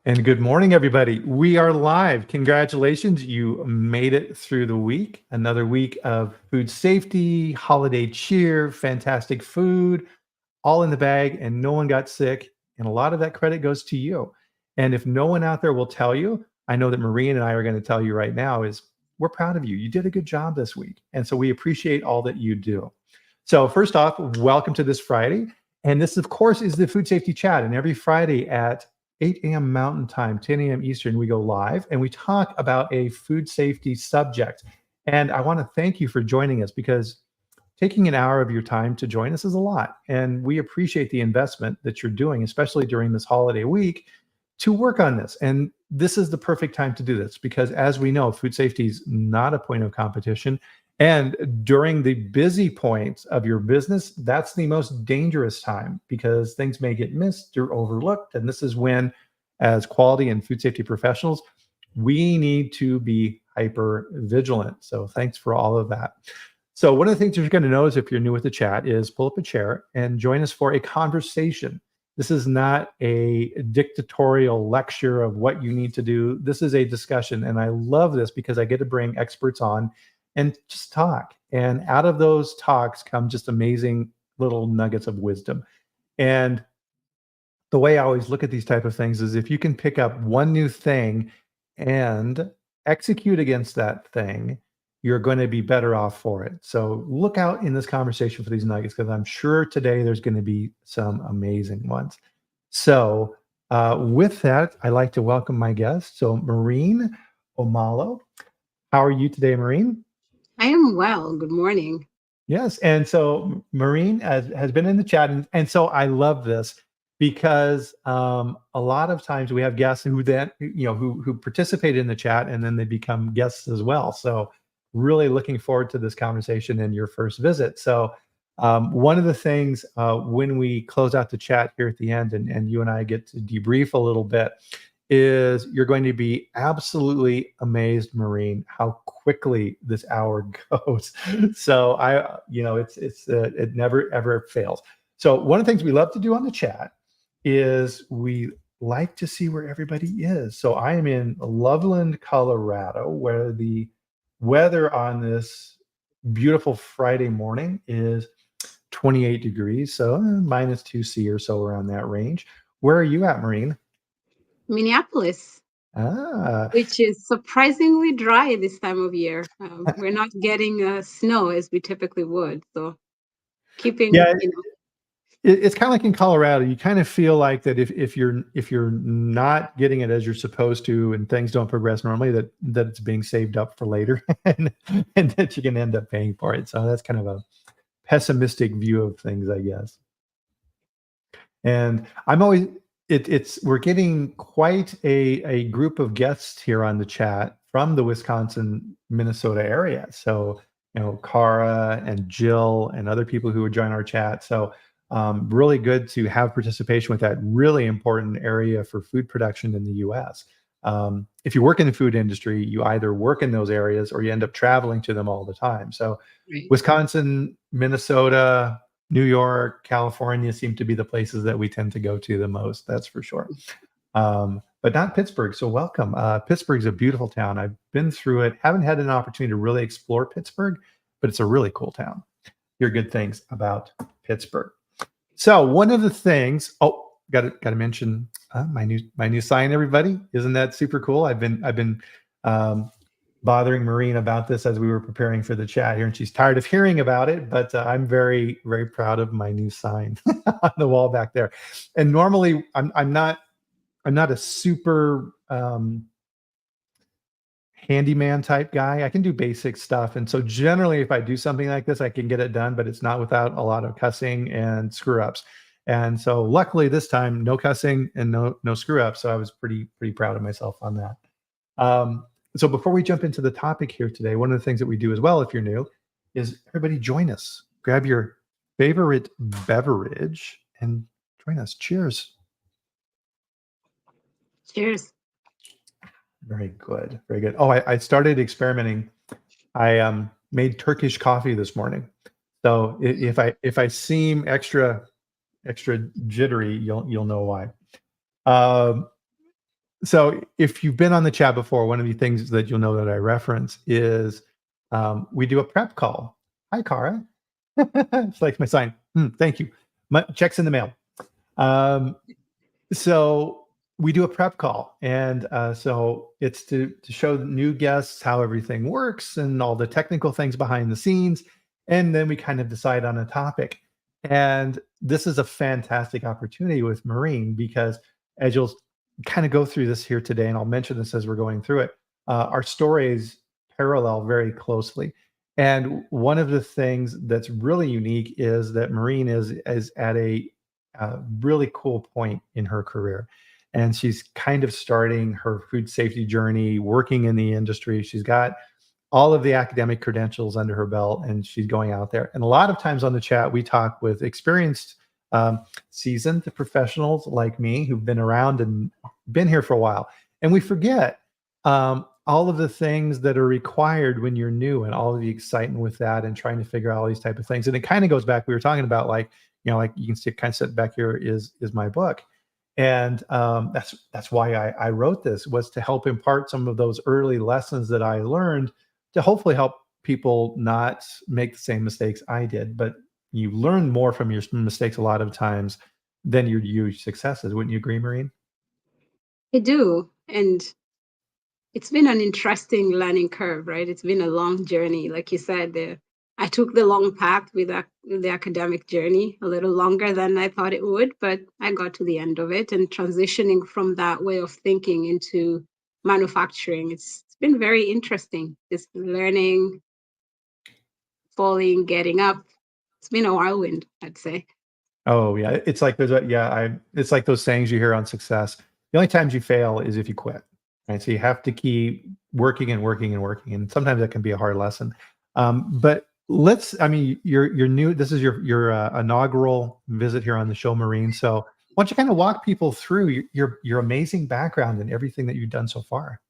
And good morning, everybody. We are live. Congratulations. You made it through the week. Another week of food safety, holiday cheer, fantastic food, all in the bag, and no one got sick. And a lot of that credit goes to you. And if no one out there will tell you, I know that Morrine and I are going to tell you right now is we're proud of you. You did a good job this week. And so we appreciate all that you do. So first off, welcome to this Friday. And this, of course, is the Food Safety Chat. And every Friday at 8 a.m. Mountain Time, 10 a.m. Eastern, we go live and we talk about a food safety subject. And I want to thank you for joining us because taking an hour of your time to join us is a lot. And we appreciate the investment that you're doing, especially during this holiday week, to work on this. And this is the perfect time to do this because, as we know, food safety is not a point of competition. And during the busy points of your business, that's the most dangerous time because things may get missed or overlooked. And this is when, as quality and food safety professionals, we need to be hyper vigilant. So thanks for all of that. So one of the things you're going to notice if you're new with the chat is pull up a chair and join us for a conversation. This is not a dictatorial lecture of what you need to do. This is a discussion. And I love this because I get to bring experts on and just talk. And out of those talks come just amazing little nuggets of wisdom. And the way I always look at these type of things is if you can pick up one new thing and execute against that thing, you're going to be better off for it. So look out in this conversation for these nuggets because I'm sure today there's going to be some amazing ones. So with that, I'd like to welcome my guest. So Morrine Omolo, how are you today, Morrine? I am well. Good morning. Yes, and so Morrine has been in the chat, and so I love this because a lot of times we have guests who then who participate in the chat and then they become guests as well. So really looking forward to this conversation and your first visit. So one of the things when we close out the chat here at the end and you and I get to debrief a little bit is you're going to be absolutely amazed, Morrine, how quickly this hour goes. So it never ever fails. So one of the things we love to do on the chat is we like to see where everybody is. So I am in Loveland, Colorado, where the weather on this beautiful Friday morning is 28 degrees, so -2°C or so around that range. Where are you at, Morrine? Minneapolis, which is surprisingly dry this time of year. We're not getting snow as we typically would. So keeping, yeah, it's kind of like in Colorado. You kind of feel like that if you're not getting it as you're supposed to and things don't progress normally, that it's being saved up for later and that you can end up paying for it. So that's kind of a pessimistic view of things, I guess. And I'm always we're getting quite a group of guests here on the chat from the Wisconsin, Minnesota area. So, Cara and Jill and other people who would join our chat. So really good to have participation with that really important area for food production in the US. If you work in the food industry, you either work in those areas or you end up traveling to them all the time. So right. Wisconsin, Minnesota, New York, California seem to be the places that we tend to go to the most. That's for sure. But not Pittsburgh. So welcome. Pittsburgh's a beautiful town. I've been through it. Haven't had an opportunity to really explore Pittsburgh, but it's a really cool town. Hear good things about Pittsburgh. So one of the things. Oh, got to mention my new sign. Everybody, isn't that super cool? I've been bothering Morrine about this as we were preparing for the chat here, and she's tired of hearing about it, but I'm very, very proud of my new sign on the wall back there. And normally I'm not a super handyman type guy. I can do basic stuff. And so generally if I do something like this, I can get it done, but it's not without a lot of cussing and screw ups. And so luckily this time, no cussing and no screw ups. So I was pretty proud of myself on that. So before we jump into the topic here today, one of the things that we do as well, if you're new, is everybody join us. Grab your favorite beverage and join us. Cheers. Cheers. Very good. Very good. Oh, I started experimenting. I made Turkish coffee this morning. So if I seem extra jittery, you'll know why. So if you've been on the chat before, one of the things that you'll know that I reference is we do a prep call. Hi, Cara. It's like my sign. Thank you. My check's in the mail. So we do a prep call, and so it's to show new guests how everything works and all the technical things behind the scenes, and then we kind of decide on a topic. And this is a fantastic opportunity with Morrine because as you'll kind of go through this here today, and I'll mention this as we're going through it, our stories parallel very closely. And one of the things that's really unique is that Morrine is at a really cool point in her career. And she's kind of starting her food safety journey, working in the industry. She's got all of the academic credentials under her belt, and she's going out there. And a lot of times on the chat, we talk with experienced, seasoned professionals like me who've been around and been here for a while. And we forget all of the things that are required when you're new and all of the excitement with that and trying to figure out all these type of things. And it kind of goes back, we were talking about like, like you can see kind of sitting back here is my book. And that's why I wrote this, was to help impart some of those early lessons that I learned to hopefully help people not make the same mistakes I did. But you learn more from your mistakes a lot of times than your huge successes. Wouldn't you agree, Morrine? I do. And it's been an interesting learning curve, right? It's been a long journey. Like you said, I took the long path with the academic journey, a little longer than I thought it would, but I got to the end of it. And transitioning from that way of thinking into manufacturing, it's been very interesting. Just learning, falling, getting up. It's been a whirlwind, I'd say. Oh yeah, it's like it's like those sayings you hear on success. The only times you fail is if you quit, right? So you have to keep working and working and working, and sometimes that can be a hard lesson. But I mean, you're new. This is your inaugural visit here on the show, Morrine. So why don't you kind of walk people through your amazing background and everything that you've done so far?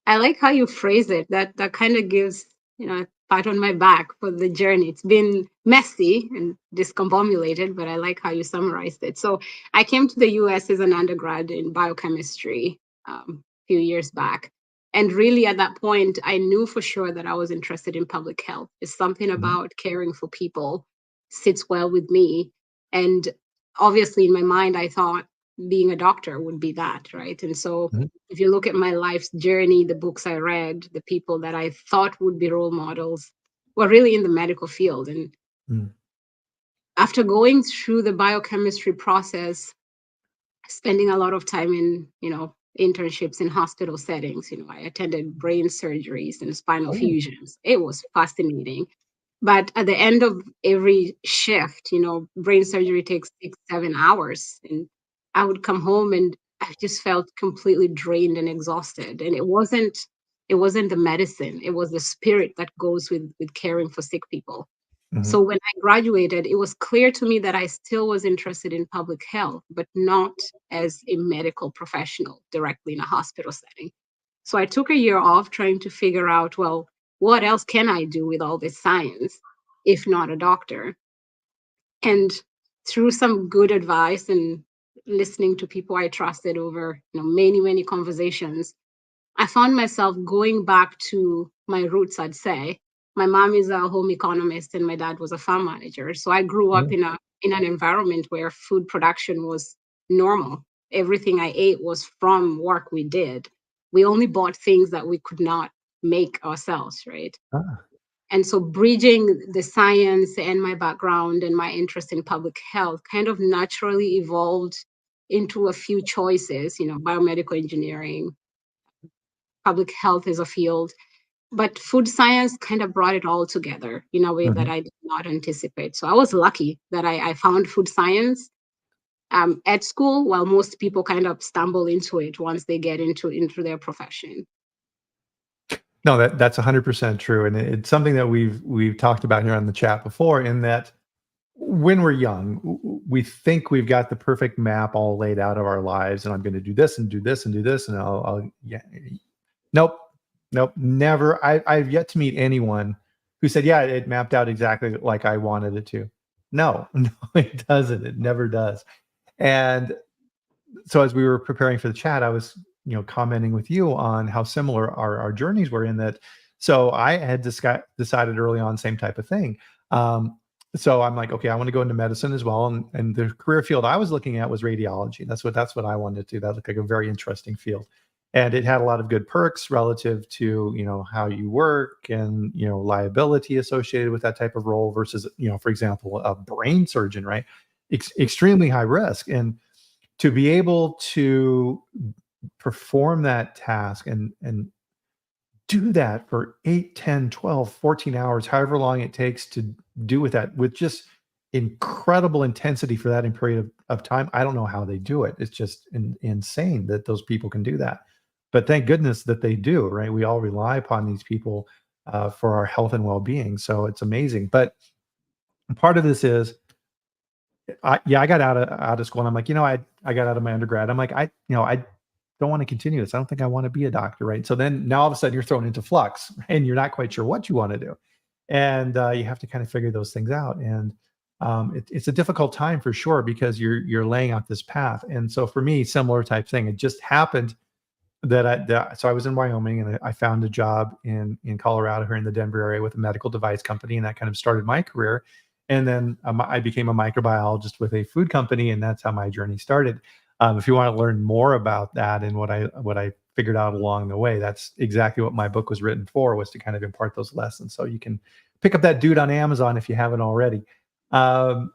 I like how you phrase it. That kind of gives, a pat on my back for the journey. It's been messy and discombobulated, but I like how you summarized it. So I came to the US as an undergrad in biochemistry a few years back. And really at that point, I knew for sure that I was interested in public health. It's something Mhm, about caring for people sits well with me. And obviously in my mind, I thought being a doctor would be that, right? And so mhm, if you look at my life's journey, the books I read, the people that I thought would be role models were really in the medical field. And mm, after going through the biochemistry process, spending a lot of time in, internships in hospital settings, I attended brain surgeries and spinal oh, fusions. It was fascinating. But at the end of every shift, brain surgery takes 6, 7 hours. And I would come home and I just felt completely drained and exhausted. And it wasn't the medicine, it was the spirit that goes with caring for sick people. mhm, So when I graduated, it was clear to me that I still was interested in public health, but not as a medical professional directly in a hospital setting. So I took a year off trying to figure out, well, what else can I do with all this science if not a doctor? And through some good advice and listening to people I trusted over, many, many conversations, I found myself going back to my roots, I'd say. My mom is a home economist and my dad was a farm manager. So I grew up mm, in an environment where food production was normal. Everything I ate was from work we did. We only bought things that we could not make ourselves, right? ah, And so bridging the science and my background and my interest in public health kind of naturally evolved into a few choices, biomedical engineering, public health is a field, but food science kind of brought it all together in a way that mhm. I did not anticipate. So I was lucky that I found food science at school, while most people kind of stumble into it once they get into their profession. No, that's 100% true, and it's something that we've talked about here on the chat before. In that, when we're young, we think we've got the perfect map all laid out of our lives, and I'm going to do this and do this and do this, and I'll yeah. Nope, nope, never. I've yet to meet anyone who said, "Yeah, it mapped out exactly like I wanted it to." No, no, it doesn't. It never does. And so as we were preparing for the chat, I was, commenting with you on how similar our journeys were in that. So I had decided early on, same type of thing. Um, so I'm like, okay, I want to go into medicine as well. And the career field I was looking at was radiology. That's what I wanted to do. That looked like a very interesting field. And it had a lot of good perks relative to, how you work and, liability associated with that type of role versus, for example, a brain surgeon, right? Extremely high risk. And to be able to perform that task and do that for 8, 10, 12, 14 hours, however long it takes to do with that, with just incredible intensity for that in period of time. I don't know how they do it. It's just insane that those people can do that. But thank goodness that they do, right? We all rely upon these people for our health and well-being. So it's amazing. But part of this is I got out of school and I'm like, I got out of my undergrad. I'm like, I don't want to continue this. I don't think I want to be a doctor, right? So then now all of a sudden you're thrown into flux and you're not quite sure what you want to do. And you have to kind of figure those things out. And it's a difficult time for sure because you're laying out this path. And so for me, similar type thing. It just happened so I was in Wyoming and I found a job in Colorado here in the Denver area with a medical device company, and that kind of started my career. And then I became a microbiologist with a food company, and that's how my journey started. If you want to learn more about that and what I figured out along the way, that's exactly what my book was written for, was to kind of impart those lessons. So you can pick up that dude on Amazon if you haven't already. Um,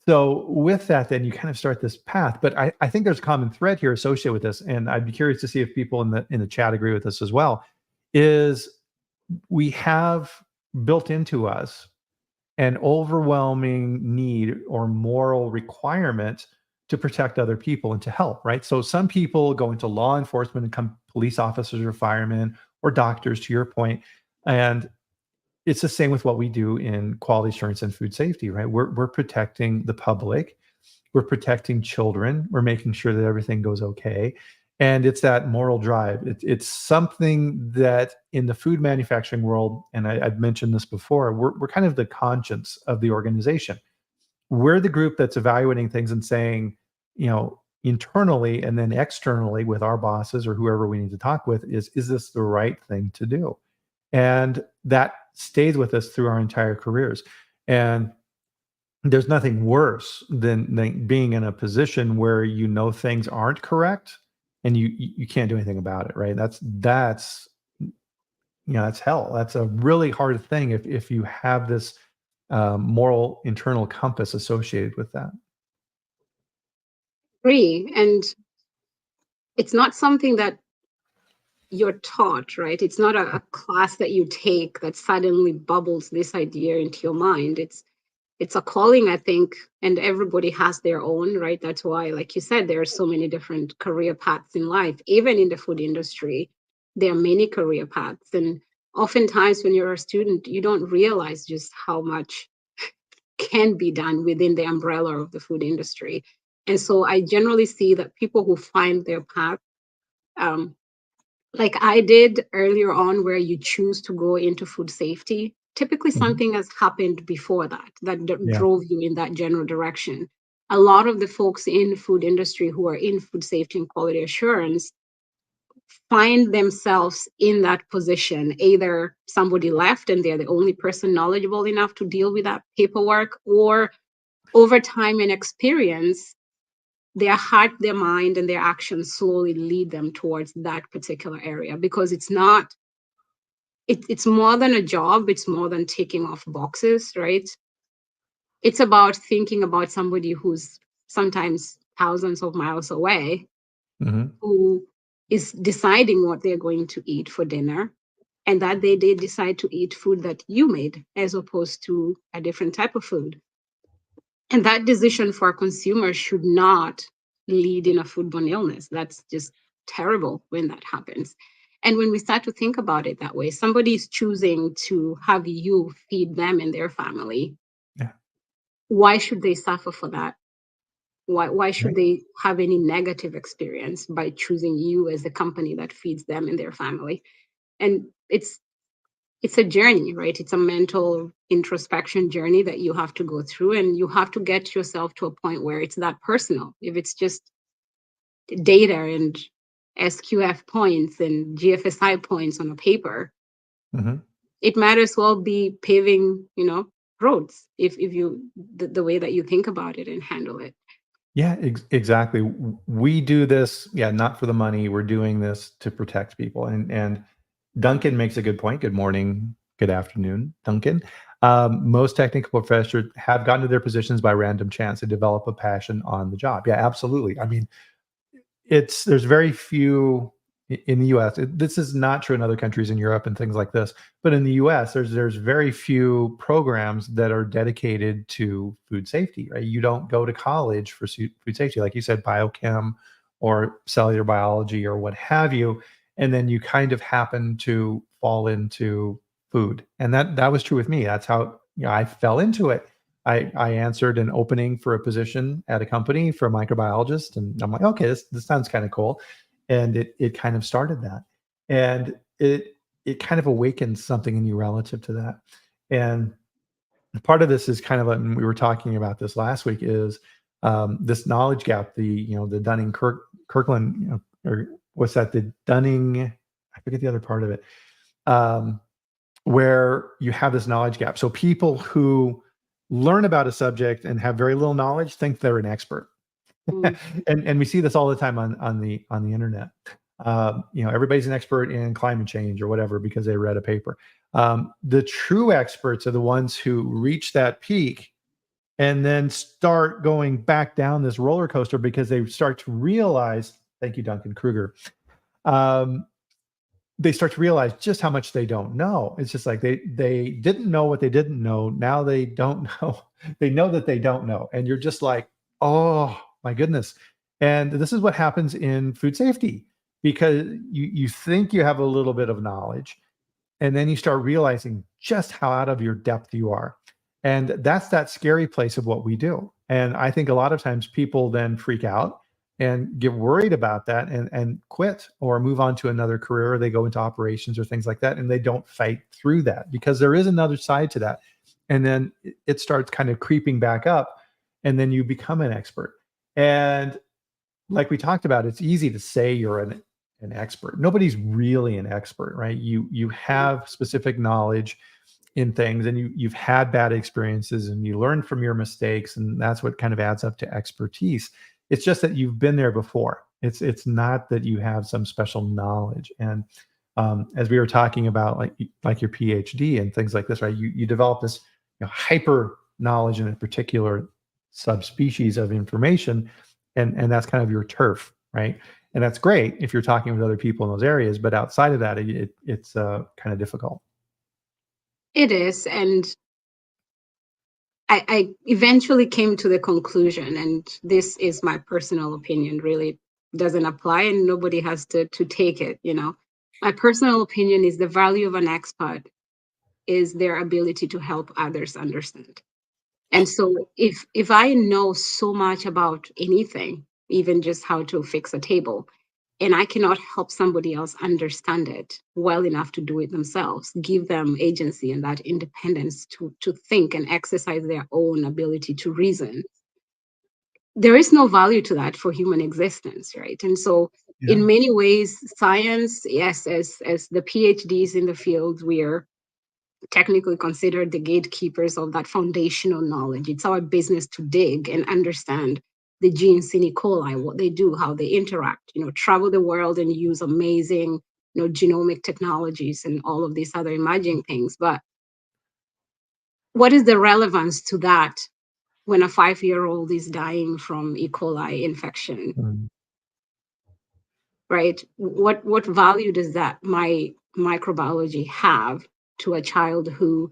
so with that, then you kind of start this path. But I think there's a common thread here associated with this, and I'd be curious to see if people in the chat agree with this as well. Is we have built into us an overwhelming need or moral requirement to protect other people and to help, right? So some people go into law enforcement and become police officers or firemen or doctors, to your point, and it's the same with what we do in quality assurance and food safety, right? We're protecting the public, we're protecting children, we're making sure that everything goes okay. And it's that moral drive. It's something that in the food manufacturing world, and I've mentioned this before, we're kind of the conscience of the organization. We're the group that's evaluating things and saying, internally and then externally with our bosses or whoever we need to talk with, is this the right thing to do? And that stays with us through our entire careers. And there's nothing worse than being in a position where things aren't correct and you can't do anything about it, right? That's hell. That's a really hard thing if you have this moral internal compass associated with that. Agree. And it's not something that you're taught, right? It's not a class that you take that suddenly bubbles this idea into your mind. It's a calling, I think, and everybody has their own, right? That's why, like you said, there are so many different career paths in life. Even in the food industry, there are many career paths. And oftentimes when you're a student, you don't realize just how much can be done within the umbrella of the food industry. And so I generally see that people who find their path, like I did earlier on, where you choose to go into food safety, typically something has happened before that Yeah. drove you in that general direction. A lot of the folks in food industry who are in food safety and quality assurance find themselves in that position. Either somebody left and they're the only person knowledgeable enough to deal with that paperwork, or over time and experience, their heart, their mind, and their actions slowly lead them towards that particular area, because it's more than a job. It's more than ticking off boxes, right? It's about thinking about somebody who's sometimes thousands of miles away, Hmm. who is deciding what they're going to eat for dinner, and that they decide to eat food that you made as opposed to a different type of food. And that decision for a consumer should not lead in a foodborne illness. That's just terrible when that happens. And when we start to think about it that way, somebody is choosing to have you feed them and their family. Yeah. Why should they suffer for that? Why should Right. they have any negative experience by choosing you as the company that feeds them and their family? And it's a journey, right? It's a mental introspection journey that you have to go through, and you have to get yourself to a point where it's that personal. If it's just data and SQF points and GFSI points on a paper. Mhm. It might as well be paving, roads if you the way that you think about it and handle it. Yeah, exactly. We do this, yeah, not for the money. We're doing this to protect people. And Duncan makes a good point. Good morning, good afternoon, Duncan. Most technical professors have gotten to their positions by random chance. They develop a passion on the job. Yeah, absolutely. I mean, there's very few in the US. This is not true in other countries in Europe and things like this, but in the US, there's very few programs that are dedicated to food safety, right? You don't go to college for food safety, like you said, biochem or cellular biology or what have you, and then you kind of happen to fall into food. And that was true with me. That's how, I fell into it. I answered an opening for a position at a company for a microbiologist, and I'm like, okay, this sounds kind of cool, and it kind of started that, and it kind of awakened something in you relative to that, and part of this is kind of, and we were talking about this last week, is this knowledge gap, the Dunning Kirkland, or what's that, the Dunning, I forget the other part of it, um, where you have this knowledge gap. So people who learn about a subject and have very little knowledge think they're an expert. Mm, And we see this all the time on the internet. Everybody's an expert in climate change or whatever because they read a paper. The true experts are the ones who reach that peak and then start going back down this roller coaster because they start to realize. Thank you, Duncan Kruger. Um, they start to realize just how much they don't know. It's just like they didn't know what they didn't know. Now they don't know. They know that they don't know. And you're just like, oh my goodness. And this is what happens in food safety, because you think you have a little bit of knowledge, and then you start realizing just how out of your depth you are. And that's that scary place of what we do. And I think a lot of times people then freak out and get worried about that, and quit or move on to another career, or they go into operations or things like that, and they don't fight through that, because there is another side to that. And then it starts kind of creeping back up, and then you become an expert. And like we talked about, it's easy to say you're an expert. Nobody's really an expert, right? You mm. have specific knowledge in things, and you've had bad experiences, and you learn from your mistakes, and that's what kind of adds up to expertise. It's just that you've been there before. It's not that you have some special knowledge. And as we were talking about, like your PhD and things like this, right? You develop this, hyper knowledge in a particular subspecies of information, and that's kind of your turf, right? And that's great if you're talking with other people in those areas, but outside of that, it's kind of difficult. It is, and I eventually came to the conclusion, and this is my personal opinion, really doesn't apply, and nobody has to take it. My personal opinion is the value of an expert is their ability to help others understand. And so if I know so much about anything, even just how to fix a table, and I cannot help somebody else understand it well enough to do it themselves, give them agency and that independence to think and exercise their own ability to reason, there is no value to that for human existence, right? And so Yeah. in many ways, science, yes, as the PhDs in the field, we are technically considered the gatekeepers of that foundational knowledge. It's our business to dig and understand the genes in E. coli, what they do, how they interact, travel the world and use amazing, genomic technologies and all of these other emerging things. But what is the relevance to that when a 5-year-old is dying from E. coli infection, Mm. right? What value does that my microbiology have to a child who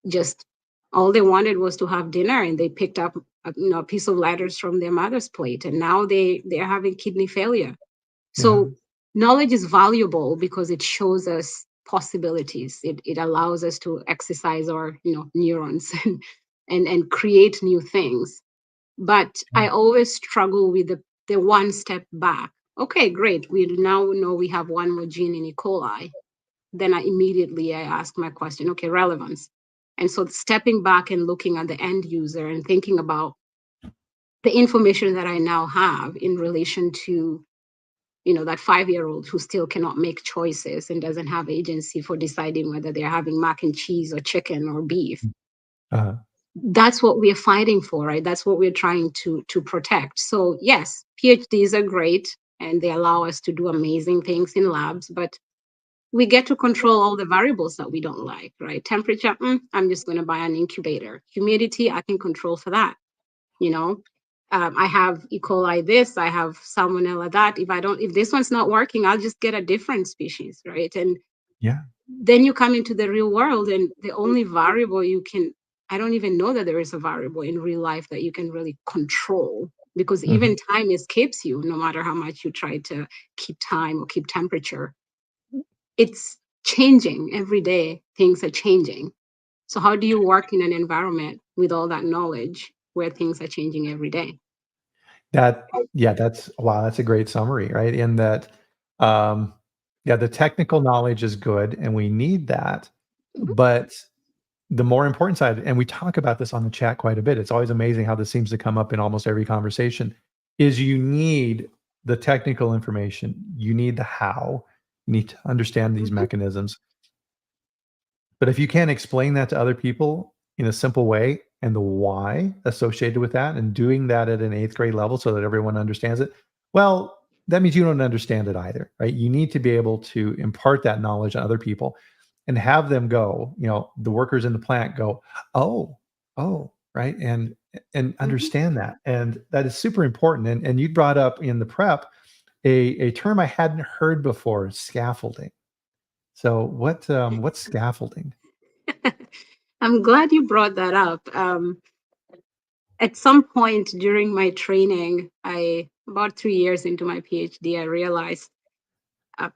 just all they wanted was to have dinner, and they picked up a piece of lettuce from their mother's plate, and now they're having kidney failure. Yeah. So knowledge is valuable because it shows us possibilities. It allows us to exercise our neurons and create new things. But I always struggle with the one step back. Okay, great, we now know we have one more gene in E. coli. Then I ask my question, okay, relevance. And so stepping back and looking at the end user and thinking about the information that I now have in relation to that 5-year-old who still cannot make choices and doesn't have agency for deciding whether they're having mac and cheese or chicken or beef. Uh, That's what we're fighting for, right? That's what we're trying to protect. So yes, PhDs are great and they allow us to do amazing things in labs, but we get to control all the variables that we don't like, right? Temperature, I'm just going to buy an incubator. Humidity, I can control for that. you know I have E. coli this, I have salmonella that. If this one's not working, I'll just get a different species, right? And yeah. then you come into the real world, and the only variable you can, I don't even know that there is a variable in real life that you can really control, because Mhm. even time escapes you no matter how much you try to keep time or keep temperature. It's changing every day, things are changing. So how do you work in an environment with all that knowledge where things are changing every day? Yeah, that's wow, that's a great summary, right? In that, um, yeah, the technical knowledge is good, and we need that, Mhm, but the more important side, and we talk about this on the chat quite a bit, it's always amazing how this seems to come up in almost every conversation, is you need the technical information, you need the how, you need to understand these mhm, mechanisms. But if you can't explain that to other people in a simple way and the why associated with that and doing that at an 8th grade level so that everyone understands it, well, that means you don't understand it either, right? You need to be able to impart that knowledge on other people and have them go, the workers in the plant go, "Oh, oh," right? And mhm. understand that. And that is super important. And you brought up in the prep a term I hadn't heard before, scaffolding. So what's scaffolding? I'm glad you brought that up. At some point during my training, about 3 years into my PhD, I realized,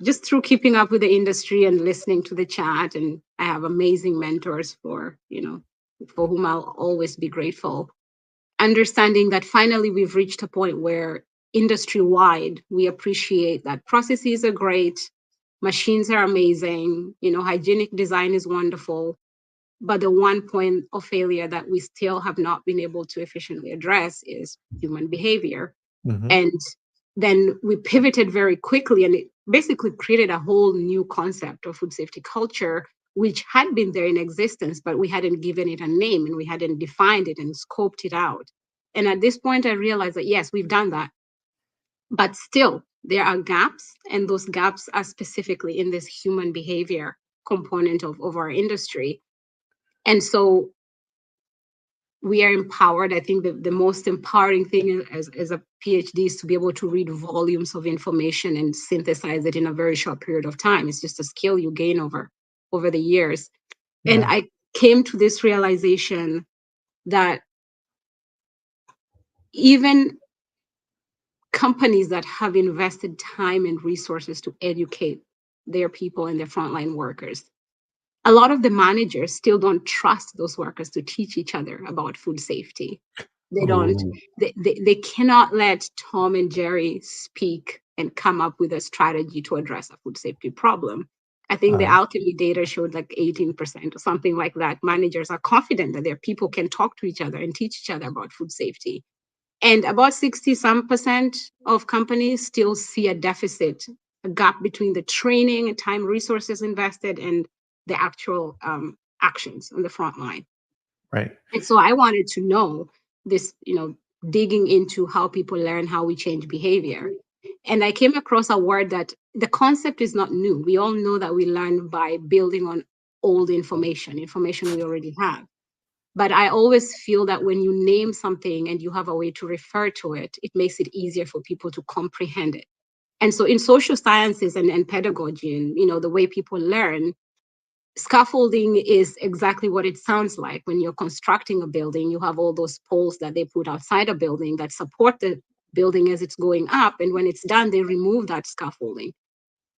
just through keeping up with the industry and listening to the chat, and I have amazing mentors for whom I'll always be grateful. Understanding that finally we've reached a point where industry wide we appreciate that processes are great, machines are amazing, hygienic design is wonderful, but the one point of failure that we still have not been able to efficiently address is human behavior. Mhm. And then we pivoted very quickly, and it basically created a whole new concept of food safety culture, which had been there in existence, but we hadn't given it a name and we hadn't defined it and scoped it out. And at this point, I realized that yes, we've done that, but still there are gaps, and those gaps are specifically in this human behavior component of our industry. And so we are empowered. I think the most empowering thing as a PhD is to be able to read volumes of information and synthesize it in a very short period of time. It's just a skill you gain over the years. And Yeah. I came to this realization that even companies that have invested time and resources to educate their people and their frontline workers, a lot of the managers still don't trust those workers to teach each other about food safety. They don't, Oh, they cannot let Tom and Jerry speak and come up with a strategy to address a food safety problem. I think the uh, alchemy data showed like 18% or something like that. Managers are confident that their people can talk to each other and teach each other about food safety. And about 60 some percent of companies still see a deficit, a gap between the training and time resources invested and the actual actions on the front line. right. And so I wanted to know this, digging into how people learn, how we change behavior. And I came across a word that the concept is not new. We all know that we learn by building on old information we already have. But I always feel that when you name something and you have a way to refer to it, it makes it easier for people to comprehend it. And so in social sciences and pedagogy and the way people learn, scaffolding is exactly what it sounds like. When you're constructing a building, you have all those poles that they put outside a building that support the building as it's going up. And when it's done, they remove that scaffolding.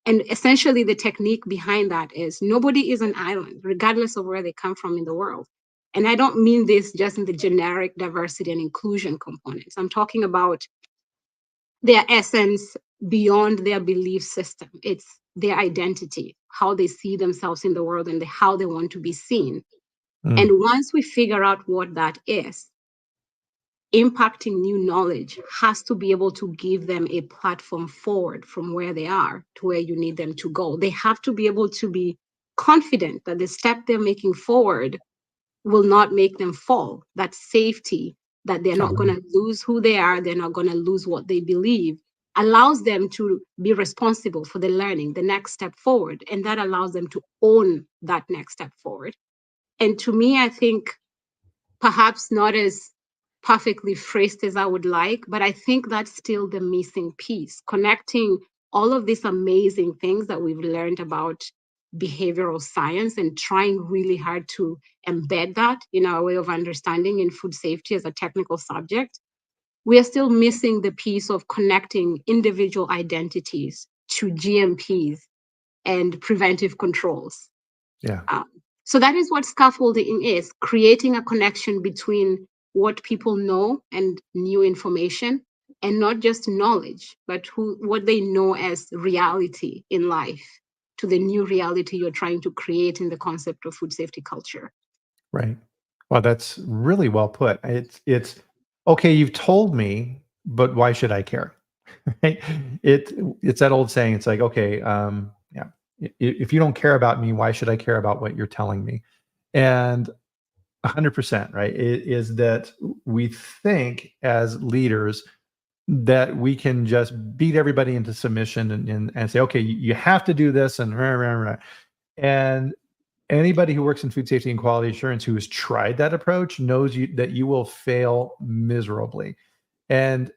And essentially, the technique behind that is nobody is an island, regardless of where they come from in the world. And I don't mean this just in the generic diversity and inclusion components. I'm talking about their essence beyond their belief system. It's their identity, how they see themselves in the world, and how they want to be seen. And Mm, once we figure out what that is, impacting new knowledge has to be able to give them a platform forward from where they are to where you need them to go. They have to be able to be confident that the step they're making forward will not make them fall. That safety, that they're not going Totally. to lose who they are, they're not going to lose what they believe, allows them to be responsible for the learning, the next step forward. And that allows them to own that next step forward. And to me, I think perhaps not as perfectly phrased as I would like, but I think that's still the missing piece, connecting all of these amazing things that we've learned about behavioral science and trying really hard to embed that in our way of understanding in food safety as a technical subject. We are still missing the piece of connecting individual identities to GMPs and preventive controls. Yeah. um, so that is what scaffolding is, creating a connection between what people know and new information, and not just knowledge, but what they know as reality in life to the new reality you're trying to create in the concept of food safety culture. Right. Well, that's really well put. It's okay, you've told me, but why should I care? Right? It's that old saying. It's like, okay, yeah, if you don't care about me, why should I care about what you're telling me? And 100%, right? It is that we think as leaders that we can just beat everybody into submission and say, okay, you have to do this and rah, rah, rah. And anybody who works in food safety and quality assurance who has tried that approach knows that you will fail miserably. And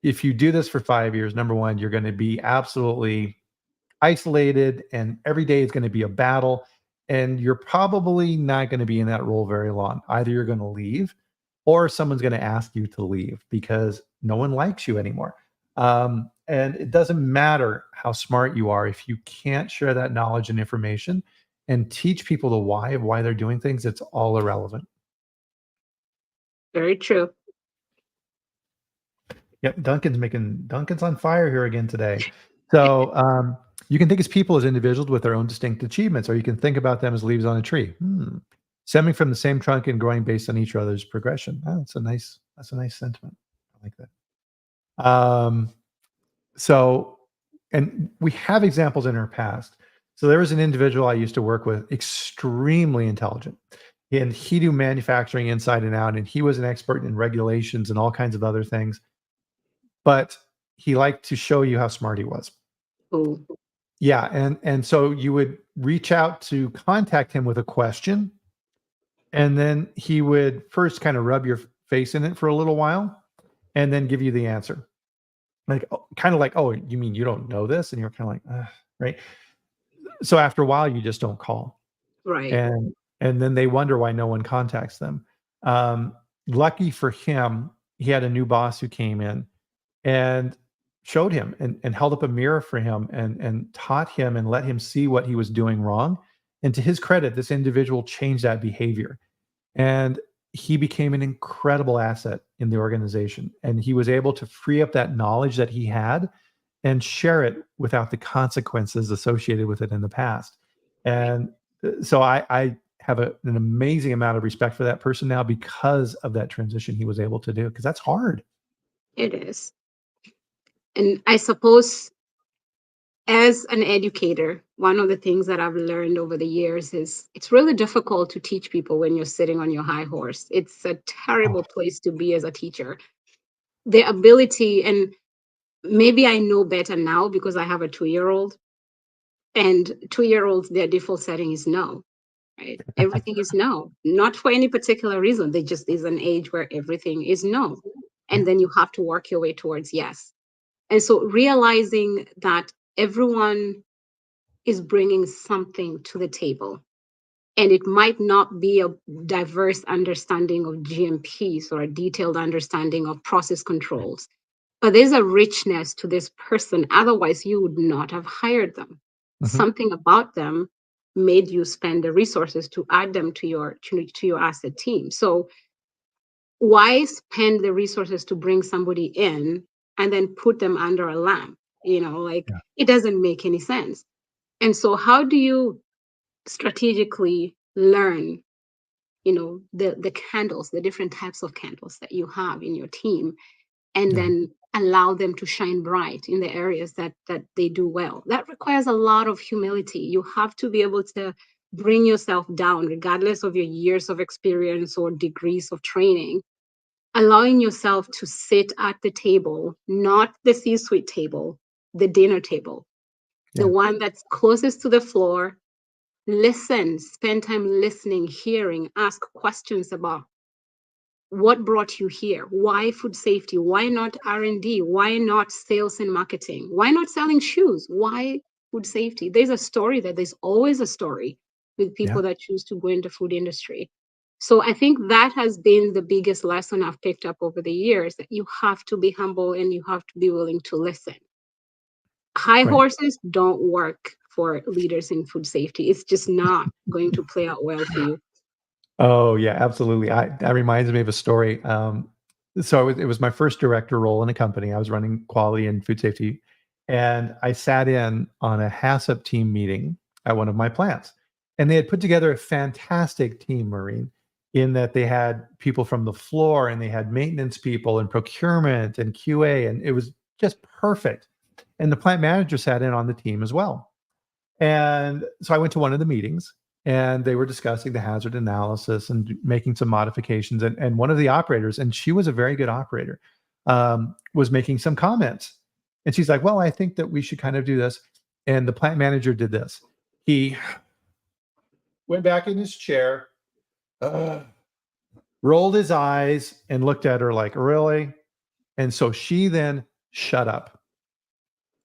if you do this for 5 years, number one, you're going to be absolutely isolated, and every day is going to be a battle. And you're probably not going to be in that role very long. Either you're going to leave or someone's going to ask you to leave because no one likes you anymore. And it doesn't matter how smart you are if you can't share that knowledge and information and teach people the why of why they're doing things. It's all irrelevant. Very true. Yep, Duncan's on fire here again today. So you can think as people as individuals with their own distinct achievements, or you can think about them as leaves on a tree, stemming from the same trunk and growing based on each other's progression. Oh, that's a nice sentiment. I like that. So, and we have examples in our past. So there was an individual I used to work with, extremely intelligent, and he knew manufacturing inside and out, and he was an expert in regulations and all kinds of other things. But he liked to show you how smart he was. Oh, Yeah, and so you would reach out to contact him with a question, and then he would first kind of rub your face in it for a little while, and then give you the answer. Like, kind of like, oh, you mean you don't know this? And you're kind of like, right. So after a while, you just don't call, right. and then they wonder why no one contacts them. Um, Lucky for him, he had a new boss who came in and showed him and held up a mirror for him and taught him and let him see what he was doing wrong. And to his credit, this individual changed that behavior. And he became an incredible asset in the organization. And he was able to free up that knowledge that he had and share it without the consequences associated with it in the past. And so I have an amazing amount of respect for that person now because of that transition he was able to do, because that's hard. It is. And I suppose as an educator, one of the things that I've learned over the years is it's really difficult to teach people when you're sitting on your high horse. It's a Oh, terrible place to be as a teacher. The ability, and maybe I know better now because I have a 2-year-old, and 2-year-olds, their default setting is no, right? Everything is no, not for any particular reason. They just is an age where everything is no. yeah. And then you have to work your way towards yes. And so realizing that everyone is bringing something to the table. And it might not be a diverse understanding of GMPs or a detailed understanding of process controls, but there's a richness to this person. Otherwise, you would not have hired them. Mhm. Something about them made you spend the resources to add them to your asset team. So why spend the resources to bring somebody in and then put them under a lamp? Like Yeah. it doesn't make any sense. And so how do you strategically learn, the candles, the different types of candles that you have in your team, and Yeah. then allow them to shine bright in the areas that they do well. That requires a lot of humility. You have to be able to bring yourself down, regardless of your years of experience or degrees of training, allowing yourself to sit at the table, not the C-suite table, the dinner table, the Yeah. one that's closest to the floor. Listen, spend time listening, hearing, ask questions about what brought you here, why food safety, why not R&D, why not sales and marketing, why not selling shoes, why food safety. There's always a story with Yeah. people that choose to go into food industry. So I think that has been the biggest lesson I've picked up over the years, that you have to be humble and you have to be willing to listen. High Right. horses don't work for leaders in food safety. It's just not going to play out well for you. Oh, yeah, absolutely. That reminds me of a story. So it was my first director role in a company. I was running quality and food safety, and I sat in on a HACCP team meeting at one of my plants, and they had put together a fantastic team, Maureen, in that they had people from the floor and they had maintenance people and procurement and QA, and it was just perfect. And the plant manager sat in on the team as well. And so I went to one of the meetings and they were discussing the hazard analysis and making some modifications. And one of the operators, and she was a very good operator, was making some comments. And she's like, well, I think that we should kind of do this. And the plant manager did this. He went back in his chair, uh, rolled his eyes, and looked at her like, really? And so she then shut up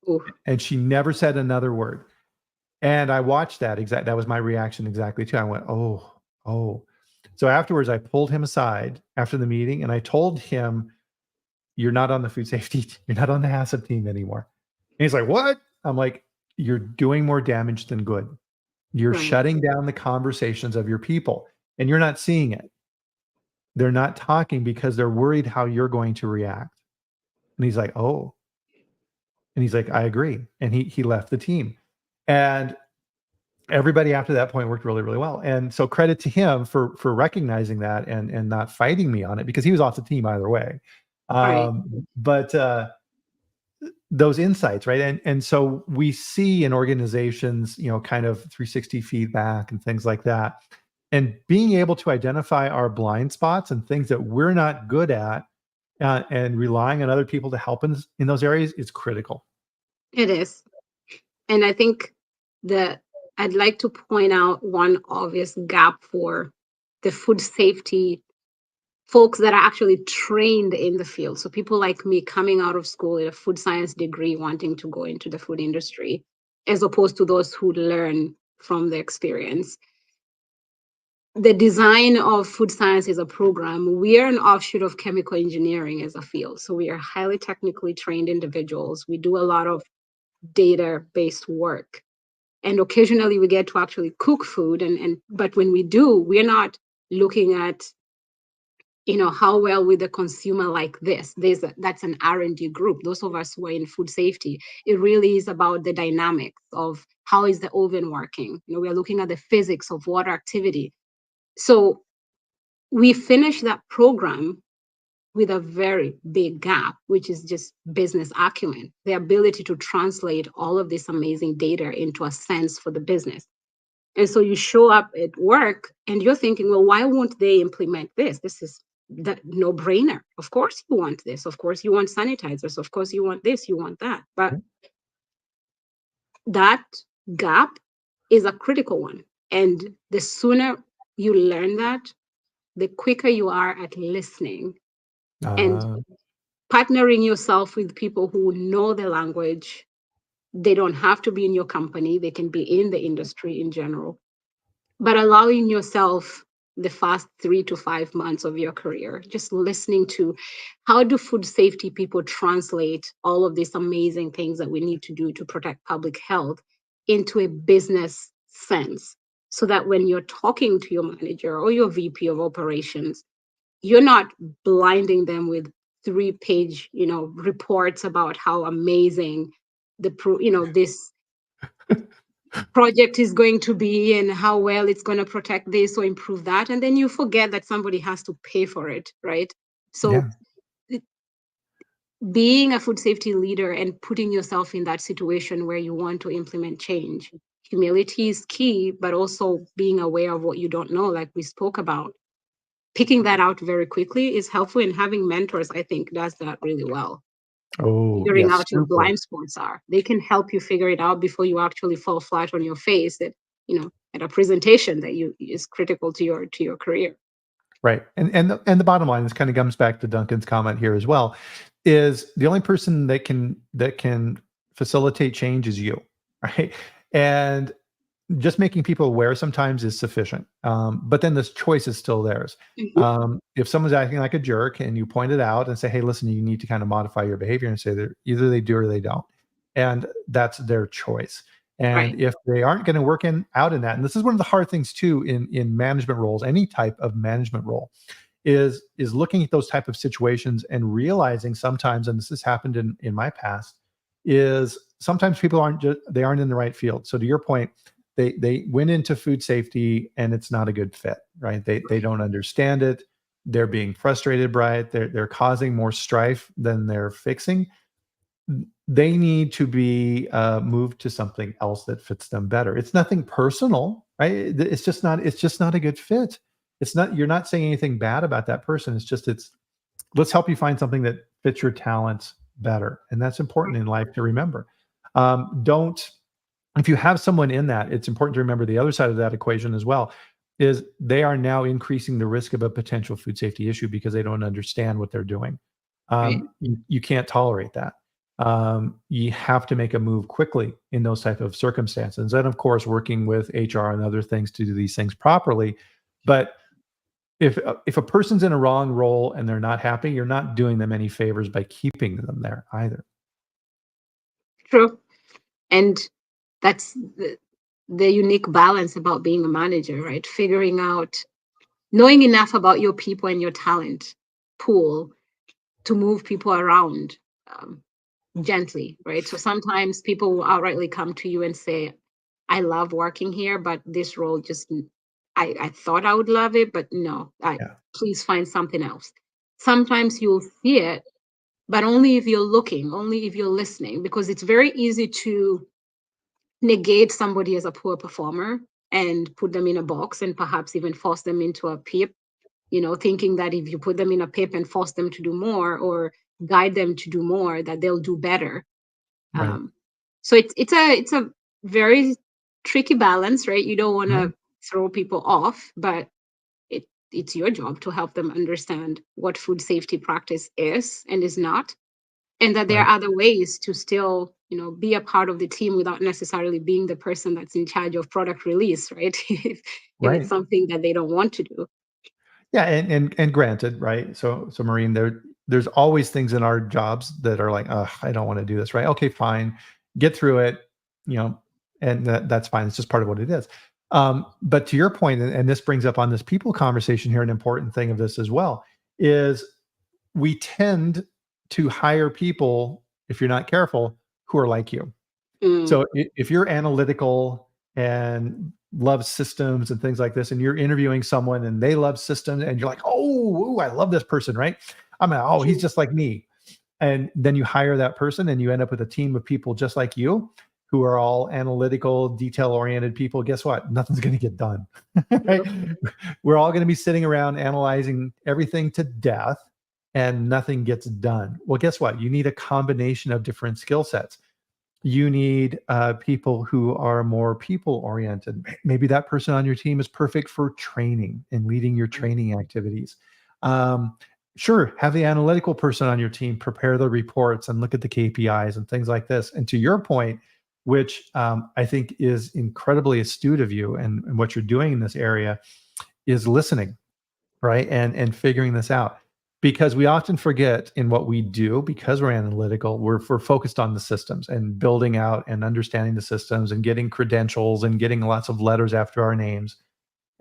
Ooh, and she never said another word. And I watched that was my reaction exactly too. I went, "Oh, oh." So afterwards, I pulled him aside after the meeting and I told him, "You're not on the food safety, you're not on the HACCP team anymore." And he's like, "What?" I'm like, "You're doing more damage than good. You're right. shutting down the conversations of your people, and you're not seeing it. They're not talking because they're worried how you're going to react." And he's like, "Oh." And he's like, "I agree." And he left the team. And everybody after that point worked really, really well. And so credit to him for recognizing that and not fighting me on it because he was off the team either way. Right. But those insights, right? And so we see in organizations, kind of 360 feedback and things like that. And being able to identify our blind spots and things that we're not good at, and relying on other people to help in those areas is critical. It is. And I think that I'd like to point out one obvious gap for the food safety folks that are actually trained in the field. So people like me coming out of school with a food science degree wanting to go into the food industry, as opposed to those who learn from the experience. The design of food science is a program. We are an offshoot of chemical engineering as a field. So we are highly technically trained individuals. We do a lot of data-based work. And occasionally we get to actually cook food. But when we do, we're not looking at how well will the consumer like this. That's an R&D group. Those of us who are in food safety, it really is about the dynamics of how is the oven working. We are looking at the physics of water activity. So we finish that program with a very big gap, which is just business acumen, the ability to translate all of this amazing data into a sense for the business. And so you show up at work and you're thinking, well, why won't they implement this? This is the no brainer. Of course you want this. Of course you want sanitizers. Of course you want this, you want that. But that gap is a critical one. And the sooner you learn that, the quicker you are at listening and Uh, partnering yourself with people who know the language. They don't have to be in your company, they can be in the industry in general, but allowing yourself the first 3 to 5 months of your career, just listening to how do food safety people translate all of these amazing things that we need to do to protect public health into a business sense, so that when you're talking to your manager or your VP of operations, you're not blinding them with 3-page reports about how amazing this project is going to be and how well it's going to protect this or improve that. And then you forget that somebody has to pay for it, right? So Yeah. being a food safety leader and putting yourself in that situation where you want to implement change, humility is key, but also being aware of what you don't know, like we spoke about. Picking that out very quickly is helpful, and having mentors, I think, does that really well. Oh, Figuring yes, out your super. blind spots are. They can help you figure it out before you actually fall flat on your face that, at a presentation that you is critical to your career. Right. And the bottom line, this kind of comes back to Duncan's comment here as well, is the only person that can facilitate change is you, right? And just making people aware sometimes is sufficient. But then this choice is still theirs. Mhm. If someone's acting like a jerk and you point it out and say, hey, listen, you need to kind of modify your behavior, and say that either they do or they don't. And that's their choice. Right. And if they aren't going to work out in that, and this is one of the hard things too in management roles, any type of management role, is looking at those type of situations and realizing sometimes, and this has happened in my past, is sometimes people aren't in the right field. So to your point, they went into food safety and it's not a good fit, right? They don't understand it. They're being frustrated by it. They're causing more strife than they're fixing. They need to be moved to something else that fits them better. It's nothing personal, right? It's just not a good fit. It's not, you're not saying anything bad about that person. It's let's help you find something that fits your talents better. And that's important in life to remember. Don't If you have someone in that, it's important to remember the other side of that equation as well, is they are now increasing the risk of a potential food safety issue because they don't understand what they're doing. Right. You can't tolerate that. You have to make a move quickly in those type of circumstances. And of course, working with HR and other things to do these things properly. But if a person's in a wrong role and they're not happy, you're not doing them any favors by keeping them there either. True. And that's the unique balance about being a manager, right? Figuring out, knowing enough about your people and your talent pool to move people around um, gently, right? So sometimes people will outrightly come to you and say, I love working here, but this role just, I thought I would love it, but no, Yeah. please find something else. Sometimes you'll see it, but only if you're looking, only if you're listening, because it's very easy to negate somebody as a poor performer and put them in a box and perhaps even force them into a PIP, thinking that if you put them in a PIP and force them to do more or guide them to do more, that they'll do better. Right. Um, so it's a very tricky balance, right? You don't want Mhm. to throw people off, but it's your job to help them understand what food safety practice is and is not, and that there Right. are other ways to still, be a part of the team without necessarily being the person that's in charge of product release, right? If it's Right. something that they don't want to do. Yeah, and granted, right? So Maureen, there's always things in our jobs that are like, "Ugh, I don't wanna do this," right? Okay, fine. Get through it, you know, and that's fine. It's just part of what it is. But to your point, and this brings up on this people conversation here, an important thing of this as well, is we tend to hire people, if you're not careful, who are like you. Mm, So if you're analytical and love systems and things like this, and you're interviewing someone and they love systems, and you're like, oh, ooh, I love this person, right? He's true. just like me. And then you hire that person and you end up with a team of people just like you who are all analytical, detail oriented people. Guess what? Nothing's going to get done, right? Yep. We're all going to be sitting around analyzing everything to death and nothing gets done. Well, guess what? You need a combination of different skill sets. You need people who are more people oriented. Maybe that person on your team is perfect for training and leading your Right. training activities. Um, sure, have the analytical person on your team prepare the reports and look at the KPIs and things like this. And to your point, which I think is incredibly astute of you, and what you're doing in this area is listening, right? And figuring this out. Because we often forget in what we do, because we're analytical, we're focused on the systems and building out and understanding the systems and getting credentials and getting lots of letters after our names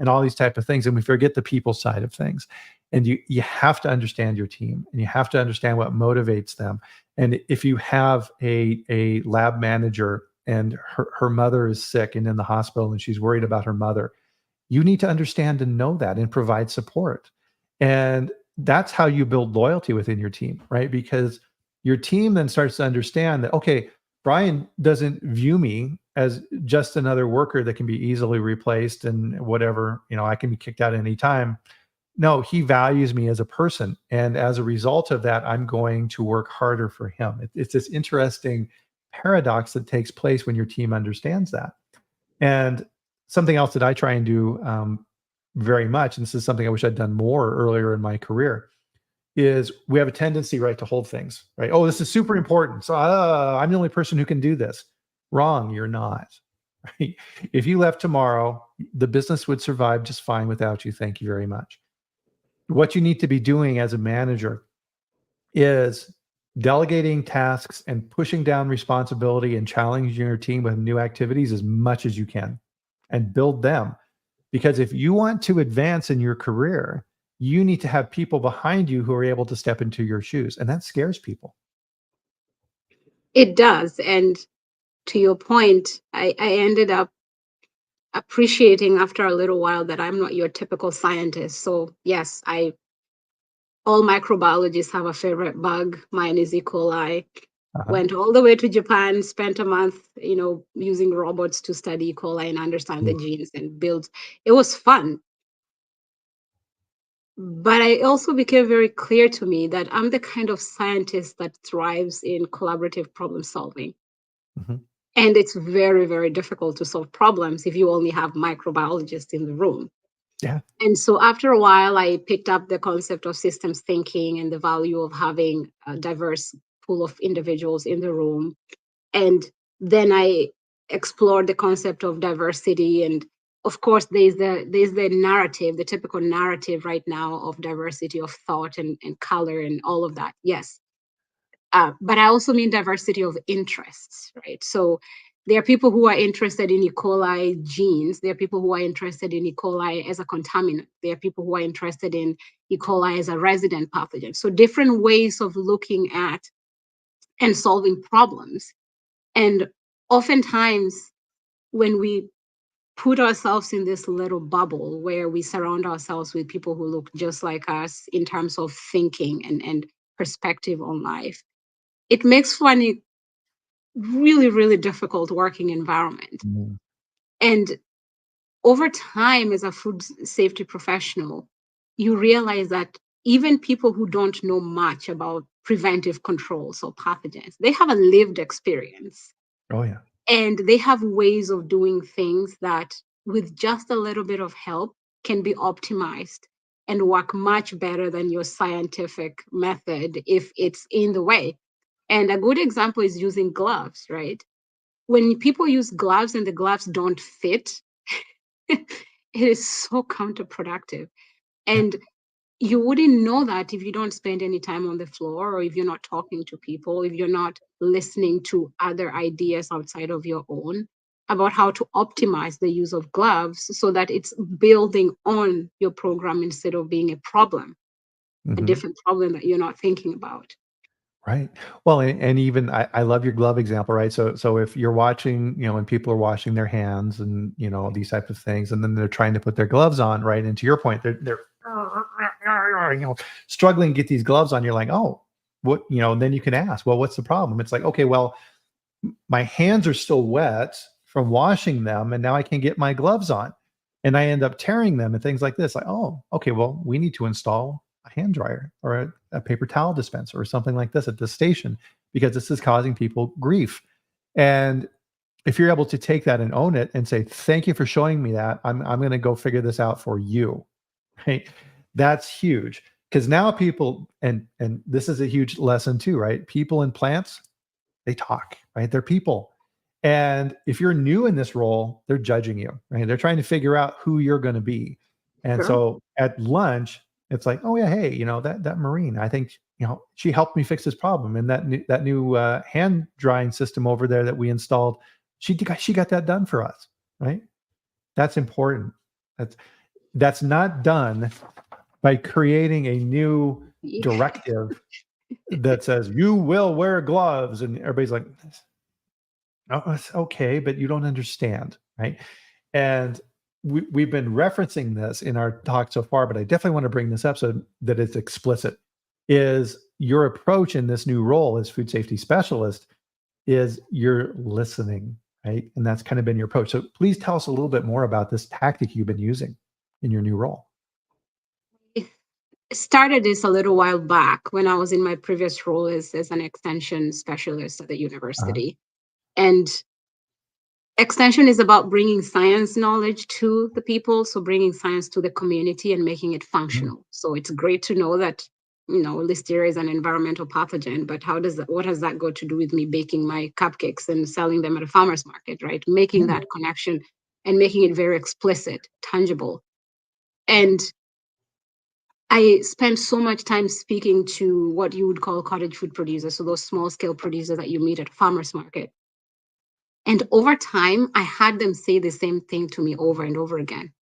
and all these type of things. And we forget the people side of things. And you have to understand your team and you have to understand what motivates them. And if you have a lab manager and her mother is sick and in the hospital and she's worried about her mother. You need to understand and know that and provide support. And that's how you build loyalty within your team, right? Because your team then starts to understand that, okay, Bryan doesn't view me as just another worker that can be easily replaced and whatever, I can be kicked out at any time. No, he values me as a person. And as a result of that, I'm going to work harder for him. It's this interesting paradox that takes place when your team understands that. And something else that I try and do very much, and this is something I wish I'd done more earlier in my career, is we have a tendency, right, to hold things, right? Oh, this is super important. So I'm the only person who can do this. Wrong, you're not. Right? If you left tomorrow, the business would survive just fine without you. Thank you very much. What you need to be doing as a manager is delegating tasks and pushing down responsibility and challenging your team with new activities as much as you can and build them. Because if you want to advance in your career, you need to have people behind you who are able to step into your shoes. And that scares people. It does. And to your point, I ended up appreciating after a little while that I'm not your typical scientist. So yes, all microbiologists have a favorite bug. Mine is E. coli. Uh-huh. Went all the way to Japan, spent a month, using robots to study E. coli and understand the genes and build. It was fun. But it also became very clear to me that I'm the kind of scientist that thrives in collaborative problem solving. Mm-hmm. And it's very, very difficult to solve problems if you only have microbiologists in the room. Yeah. And so after a while, I picked up the concept of systems thinking and the value of having a diverse pool of individuals in the room. And then I explored the concept of diversity. And of course, there's the narrative, the typical narrative right now of diversity of thought and color and all of that. Yes. But I also mean diversity of interests, right? So there are people who are interested in E. coli genes. There are people who are interested in E. coli as a contaminant. There are people who are interested in E. coli as a resident pathogen. So different ways of looking at and solving problems. And oftentimes, when we put ourselves in this little bubble where we surround ourselves with people who look just like us in terms of thinking and perspective on life, it makes for a really, really difficult working environment. Mm-hmm. And over time, as a food safety professional, you realize that even people who don't know much about preventive controls or pathogens, they have a lived experience. Oh, yeah. And they have ways of doing things that, with just a little bit of help, can be optimized and work much better than your scientific method if it's in the way. And a good example is using gloves, right? When people use gloves and the gloves don't fit, it is so counterproductive. Yeah. And you wouldn't know that if you don't spend any time on the floor, or if you're not talking to people, if you're not listening to other ideas outside of your own about how to optimize the use of gloves so that it's building on your program instead of being a problem, a Mm-hmm. different problem that you're not thinking about. Right. Well, and even I love your glove example, right? So if you're watching, when people are washing their hands and these types of things, and then they're trying to put their gloves on, right? And to your point, they're struggling to get these gloves on. You're like, oh, what? Then you can ask, well, what's the problem? It's like, okay, well, my hands are still wet from washing them, and now I can't get my gloves on, and I end up tearing them and things like this. Like, oh, okay, well, we need to install a hand dryer or a paper towel dispenser or something like this at this station because this is causing people grief. And if you're able to take that and own it and say, thank you for showing me that, I'm going to go figure this out for you. Right? That's huge. Because now people, and this is a huge lesson too, right? People in plants, they talk, right? They're people. And if you're new in this role, they're judging you, right? They're trying to figure out who you're going to be. And Sure. so at lunch, it's like, oh yeah, hey, that Morrine, I think, she helped me fix this problem. And that new hand drying system over there that we installed, she got that done for us, right? That's important. That's not done by creating a new directive that says you will wear gloves, and everybody's like, Oh, it's okay, but you don't understand, right? And we've been referencing this in our talk so far, but I definitely want to bring this up so that it's explicit. Is your approach in this new role as food safety specialist is you're listening, right? And that's kind of been your approach. So please tell us a little bit more about this tactic you've been using in your new role. I started this a little while back when I was in my previous role as an extension specialist at the Uh-huh. university. And extension is about bringing science knowledge to the people, so bringing science to the community and making it Mhm. functional. So it's great to know that, listeria is an environmental pathogen, but what has that got to do with me baking my cupcakes and selling them at a farmer's market, right? Making Yeah, that connection and making it very explicit, tangible. And I spent so much time speaking to what you would call cottage food producers, so those small scale producers that you meet at a farmer's market. And over time, I had them say the same thing to me over and over again.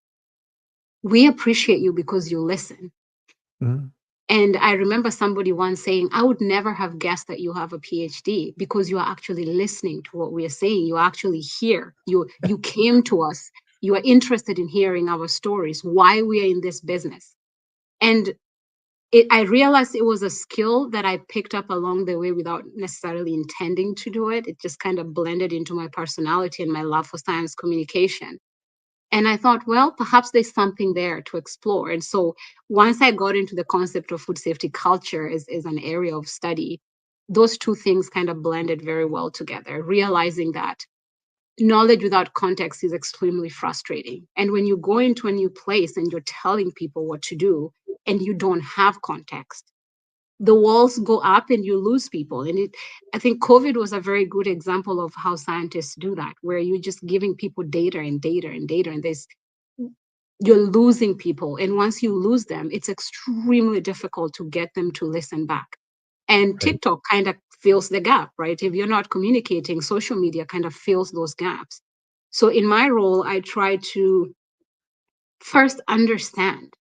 We appreciate you because you listen. mhm, And I remember somebody once saying, I would never have guessed that you have a PhD because you are actually listening to what we are saying. You actually hear. You came to us. You are interested in hearing our stories, why we are in this business. And I realized it was a skill that I picked up along the way without necessarily intending to do it. It just kind of blended into my personality and my love for science communication. And I thought, well, perhaps there's something there to explore. And so once I got into the concept of food safety culture as an area of study, those two things kind of blended very well together, realizing that knowledge without context is extremely frustrating. And when you go into a new place and you're telling people what to do and you don't have context, the walls go up and you lose people. And I think COVID was a very good example of how scientists do that, where you're just giving people data and data and data, and you're losing people. And once you lose them, it's extremely difficult to get them to listen back. And right, TikTok kind of fills the gap, right? If you're not communicating, social media kind of fills those gaps. So in my role, I try to first understand,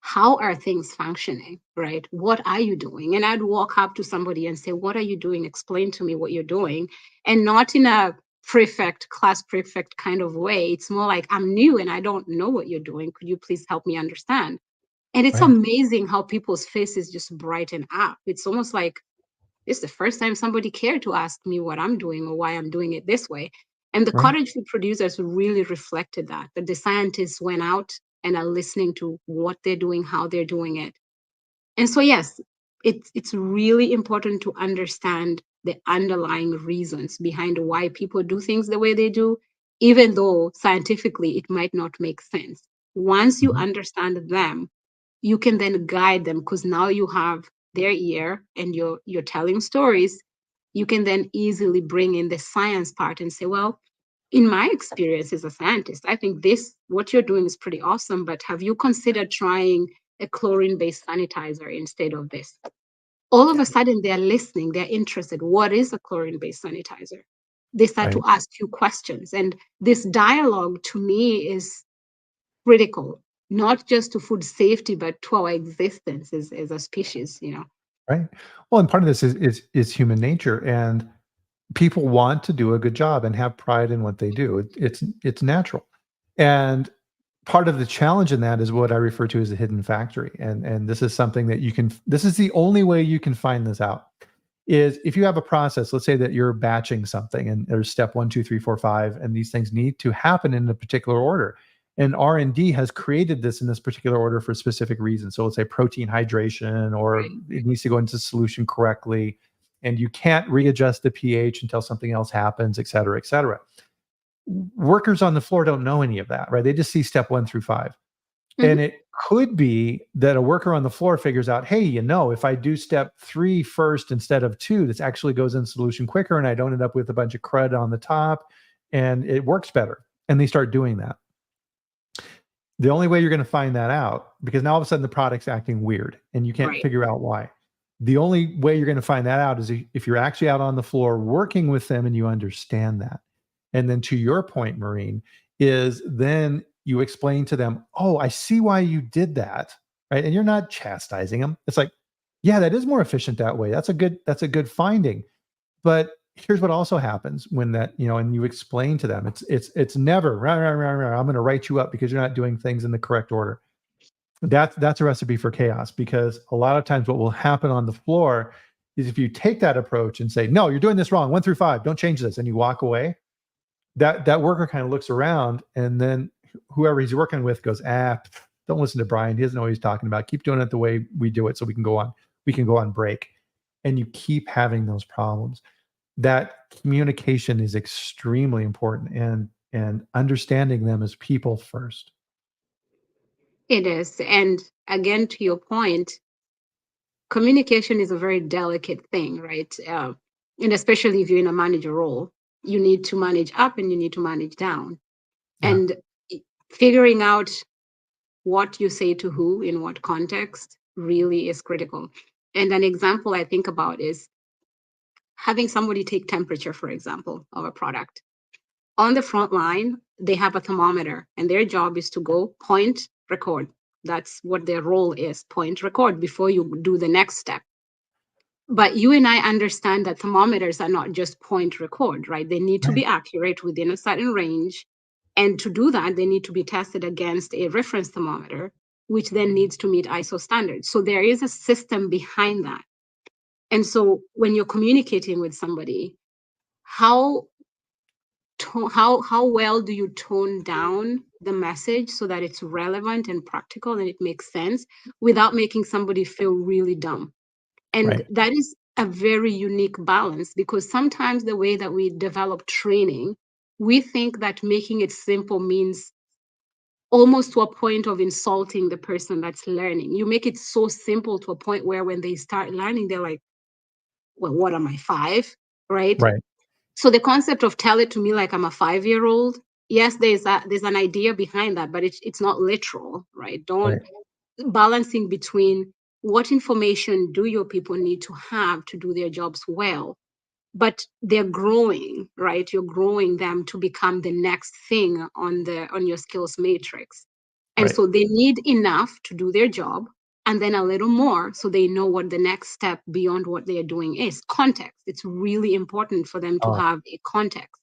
how are things functioning, right? What are you doing? And I'd walk up to somebody and say, what are you doing? Explain to me what you're doing. And not in a class prefect kind of way. It's more like, I'm new and I don't know what you're doing. Could you please help me understand? And it's right, amazing how people's faces just brighten up. It's almost like this is the first time somebody cared to ask me what I'm doing or why I'm doing it this way. And the right, cottage food producers really reflected that the scientists went out and are listening to what they're doing, how they're doing it. And so, yes, it's really important to understand the underlying reasons behind why people do things the way they do, even though scientifically it might not make sense. Once you mhm, understand them, you can then guide them because now you have their ear and you're telling stories. You can then easily bring in the science part and say, well, in my experience as a scientist, I think this what you're doing is pretty awesome, but have you considered trying a chlorine-based sanitizer instead of this? All of yeah, a sudden they're listening, they're interested. What is a chlorine-based sanitizer? They start to right. ask you questions. And this dialogue to me is critical, not just to food safety, but to our existence as a species. Right. Well, and part of this is human nature, and people want to do a good job and have pride in what they do. It's natural, and part of the challenge in that is what I refer to as a hidden factory, and this is something that you can. This is the only way you can find this out. Is if you have a process. Let's say that you're batching something, and there's step one, two, three, four, five, and these things need to happen in a particular order. And R&D has created this in this particular order for a specific reason. So let's say protein hydration, or Right. it needs to go into solution correctly, and you can't readjust the pH until something else happens, et cetera, et cetera. Workers on the floor don't know any of that, right? They just see step one through five. And Mhm. it could be that a worker on the floor figures out, hey, if I do step three first instead of two, this actually goes in solution quicker and I don't end up with a bunch of crud on the top and it works better. And they start doing that. The only way you're going to find that out, because now all of a sudden the product's acting weird and you can't Right. figure out why. The only way you're going to find that out is if you're actually out on the floor working with them and you understand that. And then to your point, Morrine, is then you explain to them, oh, I see why you did that. Right. And you're not chastising them. It's like, yeah, that is more efficient that way. That's a good finding. But here's what also happens when that, and you explain to them, it's never rah, rah, rah, rah, I'm going to write you up because you're not doing things in the correct order. That's a recipe for chaos, because a lot of times what will happen on the floor is if you take that approach and say, no, you're doing this wrong, 1 through 5, don't change this, and you walk away, that worker kind of looks around, and then whoever he's working with goes, don't listen to Bryan. He doesn't know what he's talking about. Keep doing it the way we do it so we can go on break. And you keep having those problems. That communication is extremely important, and understanding them as people first. It is. And again, to your point, communication is a very delicate thing, right? And especially if you're in a manager role, you need to manage up and you need to manage down. Yeah. And figuring out what you say to who in what context really is critical. And an example I think about is having somebody take temperature, for example, of a product. On the front line, they have a thermometer, and their job is to go point, record. That's what their role is, point, record, before you do the next step. But you and I understand that thermometers are not just point, record, right? They need to be accurate within a certain range. And to do that, they need to be tested against a reference thermometer, which then needs to meet ISO standards. So there is a system behind that. And so when you're communicating with somebody, how well do you tone down the message so that it's relevant and practical and it makes sense without making somebody feel really dumb? And that is a very unique balance, because sometimes the way that we develop training, we think that making it simple means almost to a point of insulting the person that's learning. You make it so simple to a point where when they start learning, they're like, well, what am I, 5? Right? Right. So the concept of tell it to me like I'm a 5-year-old, yes, there's an idea behind that, but it's not literal, right? Balancing between what information do your people need to have to do their jobs well, but they're growing, right? You're growing them to become the next thing on your skills matrix. And so they need enough to do their job, and then a little more so they know what the next step beyond what they're doing is. Context. It's really important for them to have a context.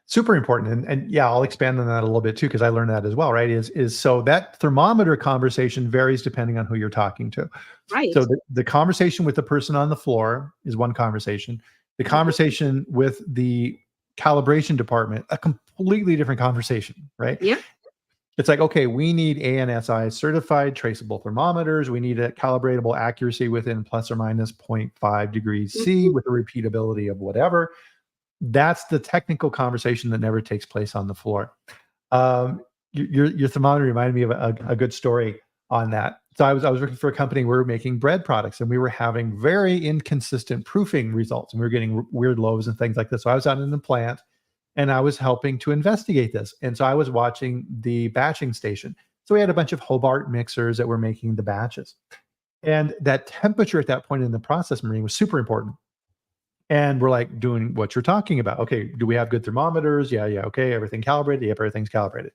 Super important. And yeah, I'll expand on that a little bit too, because I learned that as well, right? Is so that thermometer conversation varies depending on who you're talking to. Right. So the conversation with the person on the floor is one conversation. The conversation with the calibration department, a completely different conversation, right? Yeah. It's like, okay, we need ANSI certified traceable thermometers. We need a calibratable accuracy within plus or minus 0.5 degrees C with a repeatability of whatever. That's the technical conversation that never takes place on the floor. Your thermometer reminded me of a good story on that. So I was working for a company. We were making bread products, and we were having very inconsistent proofing results, and we were getting weird loaves and things like this. So I was out in the plant, and I was helping to investigate this. And so I was watching the batching station. So we had a bunch of Hobart mixers that were making the batches, and that temperature at that point in the process, Morrine, was super important. And we're like doing what you're talking about. Okay, do we have good thermometers? Yeah. Okay, everything calibrated? Yep, everything's calibrated.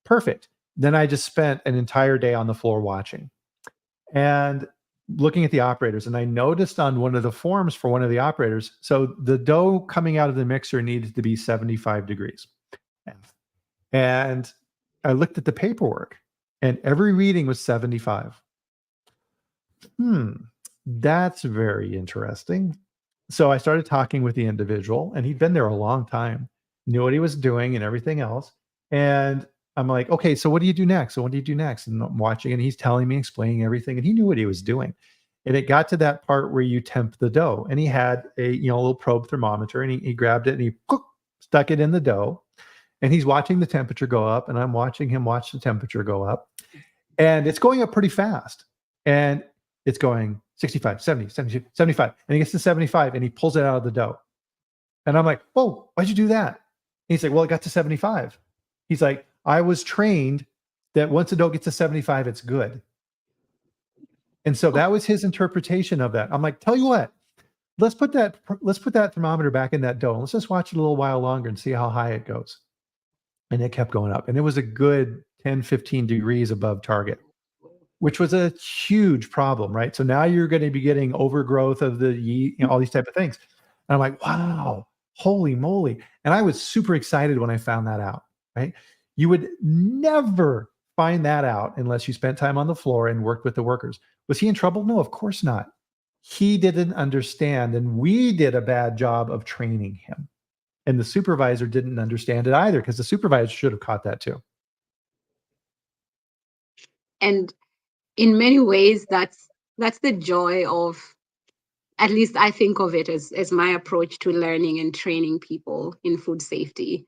Perfect. Then I just spent an entire day on the floor watching and looking at the operators. And I noticed on one of the forms for one of the operators, so the dough coming out of the mixer needed to be 75 degrees. And I looked at the paperwork, and every reading was 75. That's very interesting. So I started talking with the individual, and he'd been there a long time, knew what he was doing and everything else. And I'm like, okay, so what do you do next? So what do you do next? And I'm watching, and he's telling me, explaining everything, and he knew what he was doing. And it got to that part where you temp the dough, and he had a little probe thermometer, and he grabbed it and he stuck it in the dough, and he's watching the temperature go up, and I'm watching him watch the temperature go up, and it's going up pretty fast, and it's going 65, 70, 70, 75. And he gets to 75 and he pulls it out of the dough. And I'm like, oh, why'd you do that? And he's like, well, it got to 75. He's like, I was trained that once the dough gets to 75, it's good. And so that was his interpretation of that. I'm like, tell you what, let's put that thermometer back in that dough. Let's just watch it a little while longer and see how high it goes. And it kept going up. And it was a good 10, 15 degrees above target, which was a huge problem, right? So now you're going to be getting overgrowth of the yeast, all these type of things. And I'm like, wow, holy moly. And I was super excited when I found that out, right? You would never find that out unless you spent time on the floor and worked with the workers. Was he in trouble? No, of course not. He didn't understand, and we did a bad job of training him. And the supervisor didn't understand it either because the supervisor should have caught that too. And in many ways, that's the joy of, at least I think of it as my approach to learning and training people in food safety.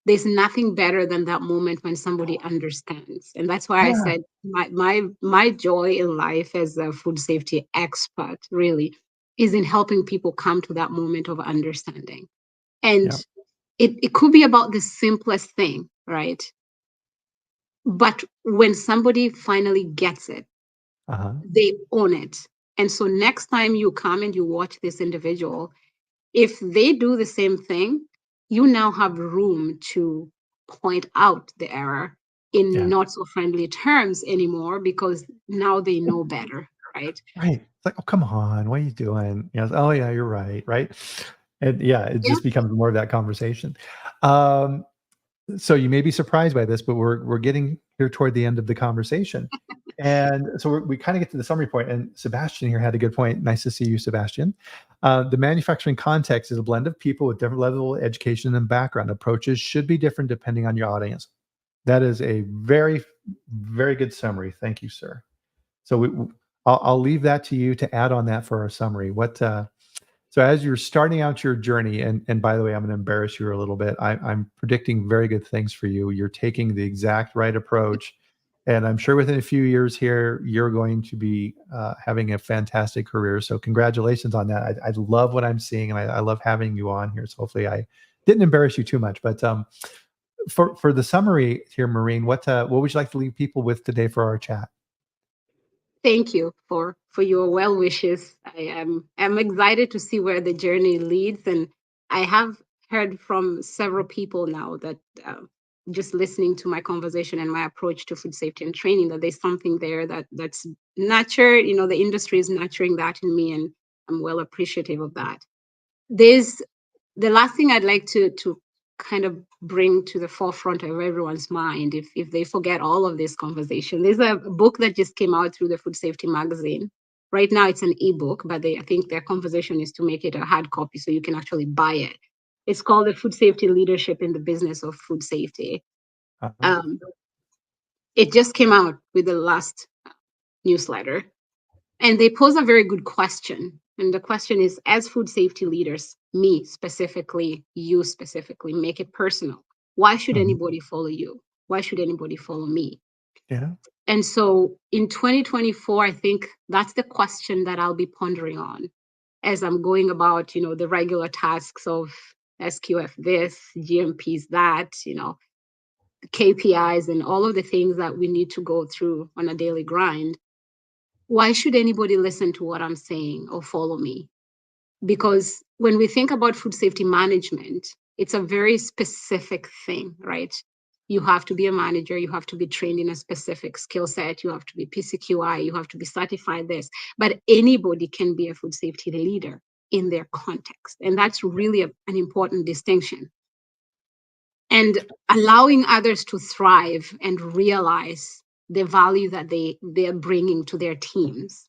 There's nothing better than that moment when somebody understands. And that's why I Yeah, said my joy in life as a food safety expert really is in helping people come to that moment of understanding. And yeah, it could be about the simplest thing, right? But when somebody finally gets it, uh-huh, they own it. And so next time you come and you watch this individual, if they do the same thing, you now have room to point out the error in yeah. not so friendly terms anymore because now they know better, right? Right. It's like, "Oh, come on, what are you doing?" You know, "Oh, yeah, you're right," right? And, yeah, it Yeah. just becomes more of that conversation. Um, so you may be surprised by this, but we're getting here toward the end of the conversation. And so we kinda get to the summary point, and Sebastian here had a good point. Nice to see you, Sebastian. The manufacturing context is a blend of people with different level of education and background. Approaches should be different depending on your audience. That is a very, very good summary. Thank you, sir. So I'll leave that to you to add on that for our summary. So as you're starting out your journey, and by the way, I'm going to embarrass you a little bit. I'm predicting very good things for you. You're taking the exact right approach, and I'm sure within a few years here, you're going to be having a fantastic career. So congratulations on that. I love what I'm seeing, and I love having you on here. So hopefully, I didn't embarrass you too much. But for the summary here, Maureen, what would you like to leave people with today for our chat? Thank you for your well wishes. I'm excited to see where the journey leads, and I have heard from several people now that just listening to my conversation and my approach to food safety and training, that there's something there that's nurtured. You know, the industry is nurturing that in me, and I'm well appreciative of that. There's the last thing I'd like to kind of bring to the forefront of everyone's mind, if they forget all of this conversation. There's a book that just came out through the Food Safety magazine. Right now it's an ebook, but I think their conversation is to make it a hard copy so you can actually buy it. It's called The Food Safety Leadership in the Business of Food Safety. Uh-huh. Um, it just came out with the last newsletter. And they pose a very good question. And the question is, as food safety leaders, me specifically, you specifically, make it personal. Why should Mhm. anybody follow you? Why should anybody follow me? Yeah. And so in 2024, I think that's the question that I'll be pondering on as I'm going about, the regular tasks of SQF this, GMPs that, KPIs and all of the things that we need to go through on a daily grind. Why should anybody listen to what I'm saying or follow me? Because when we think about food safety management, it's a very specific thing, right? You have to be a manager, you have to be trained in a specific skill set, you have to be PCQI, you have to be certified this, but anybody can be a food safety leader in their context. And that's really an important distinction. And allowing others to thrive and realize the value that they're bringing to their teams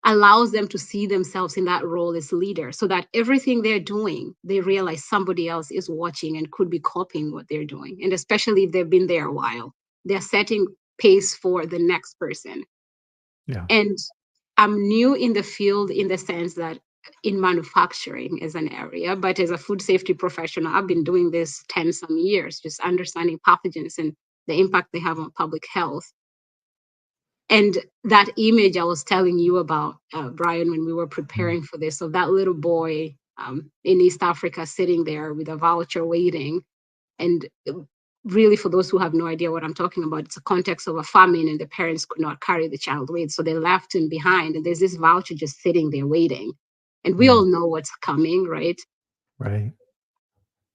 allows them to see themselves in that role as leader, so that everything they're doing, they realize somebody else is watching and could be copying what they're doing. And especially if they've been there a while, they're setting pace for the next person. Yeah. And I'm new in the field in the sense that in manufacturing as an area, but as a food safety professional, I've been doing this 10 some years, just understanding pathogens and the impact they have on public health. And that image I was telling you about, Bryan, when we were Mhm. preparing for this, of that little boy in East Africa sitting there with a voucher waiting. And really, for those who have no idea what I'm talking about, it's a context of a famine and the parents could not carry the child weight. So they left him behind. And there's this voucher just sitting there waiting. And we Mm. all know what's coming, right? Right.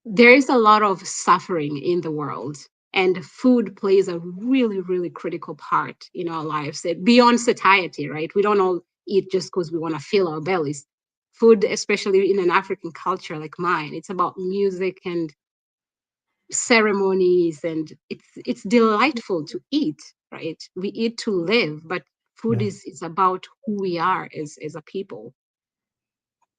There is a lot of suffering in the world, and food plays a really, really critical part in our lives, beyond satiety, right? We don't all eat just because we want to fill our bellies. Food, especially in an African culture like mine, it's about music and ceremonies, and it's delightful to eat, right? We eat to live, but food Yeah, is about who we are as a people.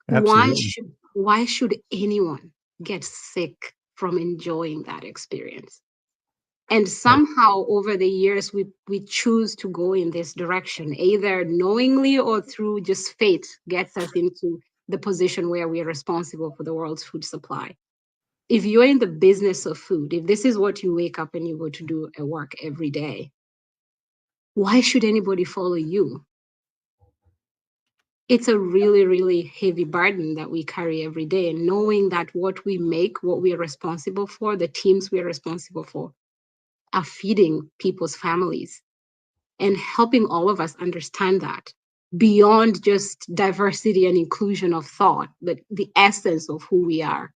absolutely. Why should anyone get sick from enjoying that experience? And Right. somehow over the years we choose to go in this direction, either knowingly or through just fate gets us into the position where we are responsible for the world's food supply. If you're in the business of food, if this is what you wake up and you go to do at work every day, why should anybody follow you? It's a really, really heavy burden that we carry every day, knowing that what we make, what we are responsible for, the teams we are responsible for, are feeding people's families, and helping all of us understand that beyond just diversity and inclusion of thought, but the essence of who we are.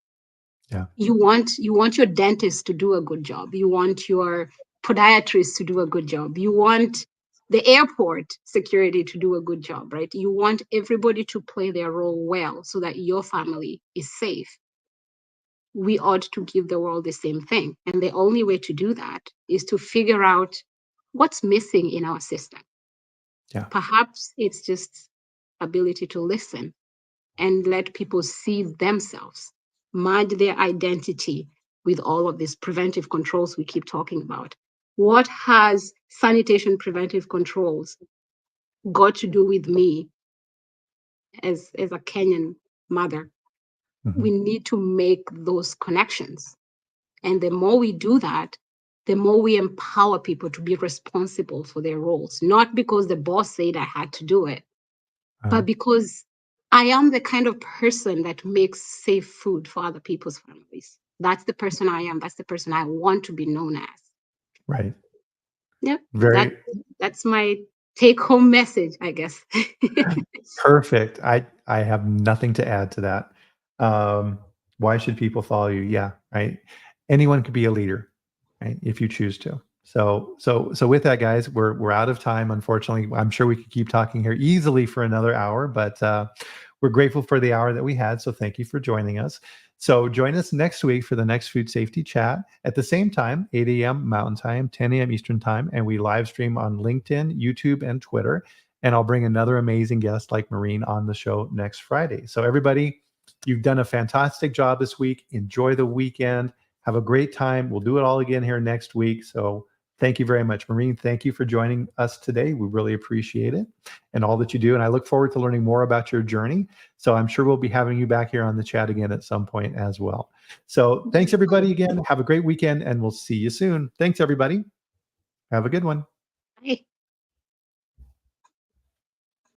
Yeah. You want your dentist to do a good job. You want your podiatrist to do a good job. You want the airport security to do a good job, right? You want everybody to play their role well so that your family is safe. We ought to give the world the same thing. And the only way to do that is to figure out what's missing in our system. Yeah. Perhaps it's just ability to listen and let people see themselves, merge their identity with all of these preventive controls we keep talking about. What has sanitation preventive controls got to do with me as a Kenyan mother? Mhm. We need to make those connections. And the more we do that, the more we empower people to be responsible for their roles, not because the boss said I had to do it, Uh, but because I am the kind of person that makes safe food for other people's families. That's the person I am. That's the person I want to be known as. right. Yep. Very That's my take home message, I guess. perfect. I have nothing to add to that. Um, why should people follow you? Yeah, right. Anyone could be a leader, right? If you choose to. So with that, guys, we're out of time. Unfortunately, I'm sure we could keep talking here easily for another hour, but we're grateful for the hour that we had. So thank you for joining us. So join us next week for the next food safety chat at the same time, 8 a.m. Mountain Time, 10 a.m. Eastern Time, and we live stream on LinkedIn, YouTube, and Twitter. And I'll bring another amazing guest like Morrine on the show next Friday. So everybody, you've done a fantastic job this week. Enjoy the weekend. Have a great time. We'll do it all again here next week. So thank you very much. Morrine, thank you for joining us today. We really appreciate it and all that you do. And I look forward to learning more about your journey. So I'm sure we'll be having you back here on the chat again at some point as well. So thanks, everybody, again. Have a great weekend, and we'll see you soon. Thanks, everybody. Have a good one. Bye.